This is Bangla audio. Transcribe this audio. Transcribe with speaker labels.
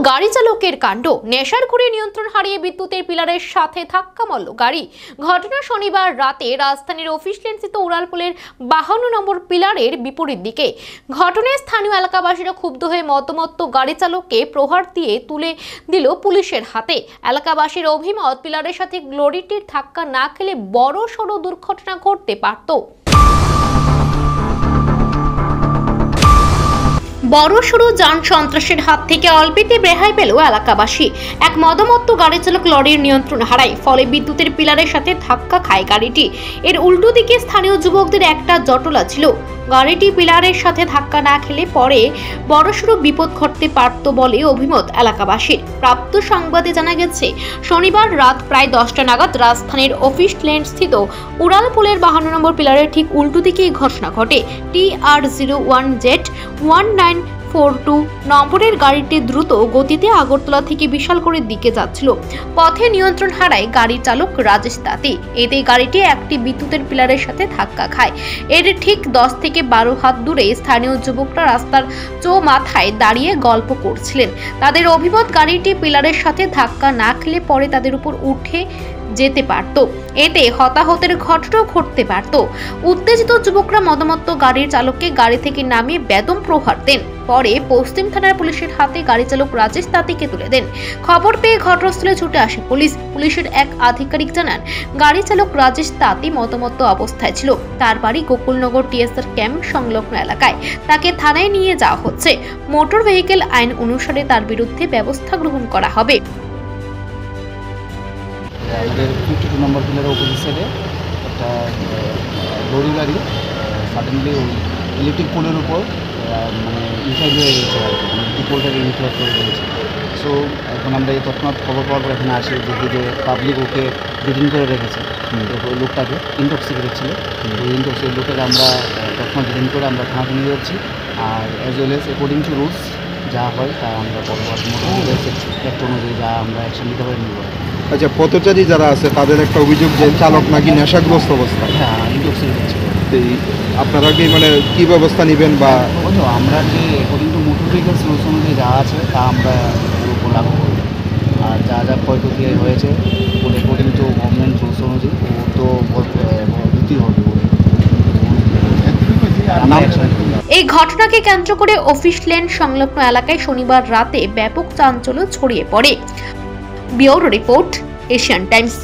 Speaker 1: গাড়ি চালকের কাণ্ড। নেশার ঘুরে নিয়ন্ত্রণ হারিয়ে বিদ্যুতের পিলারের সাথে ধাক্কা মারল গাড়ি। ঘটনা শনিবার রাতে রাজধানীর অফিস লেনস্থিত উড়ালপুলের 52 নম্বর পিলারের বিপরীত দিকে। ঘটনায় স্থানীয় এলাকাবাসীরা ক্ষুব্ধ হয়ে মদ্যমত্ত গাড়ি চালককে প্রহার দিয়ে তুলে দিল পুলিশের হাতে। এলাকাবাসীর অভিমত, পিলারের সাথে লরিটির ধাক্কা না খেলে বড় সড় দুর্ঘটনা ঘটতে পারত। বড়সড় যান সন্ত্রাসের হাত থেকে অল্পেতে রেহাই পেল এলাকাবাসী। এক মদমত্ত গাড়ি চালক লরির নিয়ন্ত্রণ হারায়, ফলে বিদ্যুতের পিলারের সাথে ধাক্কা খায় গাড়িটি। এর উল্টো দিকে স্থানীয় যুবকদের একটা জটলা ছিল। গাড়িটি পিলারের সাথে ধাক্কা না খেলে পরে বড়সড় বিপদ ঘটতে পারত বলে অভিমত এলাকাবাসীর। প্রাপ্ত সংবাদে জানা গেছে, শনিবার রাত প্রায় 10টা নাগাদ রাজধানীর অফিস লেন স্থিত উড়ালপুলের 52 নম্বর পিলারের ঠিক উল্টো দিকে এই ঘটনা ঘটে। TR01Z1942 নম্বরের গাড়িটি দ্রুত গতিতে আগরতলা থেকে বিশালগড়ের দিকে যাচ্ছিল। পথে নিয়ন্ত্রণ হারায় গাড়ির চালক রাজেশ তাঁতি। এতে গাড়িটি একটি বিদ্যুতের পিলারের সাথে ধাক্কা খায়। এর ঠিক 10 থেকে 12 হাত দূরে স্থানীয় যুবকরা রাস্তার চৌমাথায় দাঁড়িয়ে গল্প করছিলেন। তাদের অভিমত, গাড়িটি পিলারের সাথে ধাক্কা না খেলে পরে তাদের উপর উঠে যেতে পারত। এতে হতাহতের ঘটনা ঘটতে পারত। উত্তেজিত যুবকরা মদমত্ত গাড়ির চালককে গাড়ি থেকে নামিয়ে বেদম প্রহার দেন। পরে পশ্চিম থানার পুলিশের হাতে গাড়ি চালক রাজেশ তাঁতিকে তুলে দেন। খবর পেয়ে ঘটনাস্থলে ছুটে আসে পুলিশ। পুলিশের এক আধিকারিক জানান, গাড়ি চালক রাজেশ তাঁতি মদমত্ত অবস্থায় ছিল। তার বাড়ি গোকুলনগর TSR ক্যাম্প সংলগ্ন এলাকায়। তাকে থানায় নিয়ে যাওয়া হচ্ছে। মোটর ভেহিকেল আইন অনুসারে তার বিরুদ্ধে ব্যবস্থা গ্রহণ করা হবে।
Speaker 2: আমাদের 52 নম্বর পিলারের অপোজিট সাইডে একটা লরি গাড়ি সাডেনলি ইলেকট্রিক পোলের উপর মানে ইনফ্লাইট হয়ে গেছে আর কি, মানে পোলটাকে ইনফ্লাইট করে দিয়েছে। সো এখন আমরা এই তৎক্ষণাৎ খবর পাওয়ার পর এখানে আসি, দেখি যে পাবলিক ওকে ডিটেইন করে রেখেছে। ওই লোকটাকে ইনটক্সিকেটেড ছিল। ওই ইনটক্সিকেটেড লোকটাকে আমরা তৎক্ষণাৎ ডিটেইন করে আমরা থানাতে নিয়ে যাচ্ছি। আর as well as according to rules যা হয় তা আমরা পরবর্তী অ্যাক্ট অনুযায়ী যা আমরা অ্যাকশন নিতে পারি নিব।
Speaker 3: আচ্ছা, পথচারী যারা আছে তাদের একটা অভিযোগ যে চালক নাকি নেশাগ্রস্ত অবস্থায়।
Speaker 2: হ্যাঁ, ইনটক্সিকেটেড ছিল।
Speaker 3: আপনারা কি মানে কী ব্যবস্থা নেবেন? বা
Speaker 2: আমরা যে according to motor vehicles rules অনুযায়ী যা আছে তা আমরা উপর লাগু করব। আর যা যা ক্ষয়ক্ষতি হয়েছে অ্যাকর্ডিং টু গভর্নমেন্ট রুলস অনুযায়ী ও তো দিতেই হবে।
Speaker 1: এই ঘটনাকে কেন্দ্র করে অফিস লেন সংলগ্ন এলাকায় শনিবার রাতে ব্যাপক চাঞ্চল্য ছড়িয়ে পড়ে। Bureau report, Asian Times.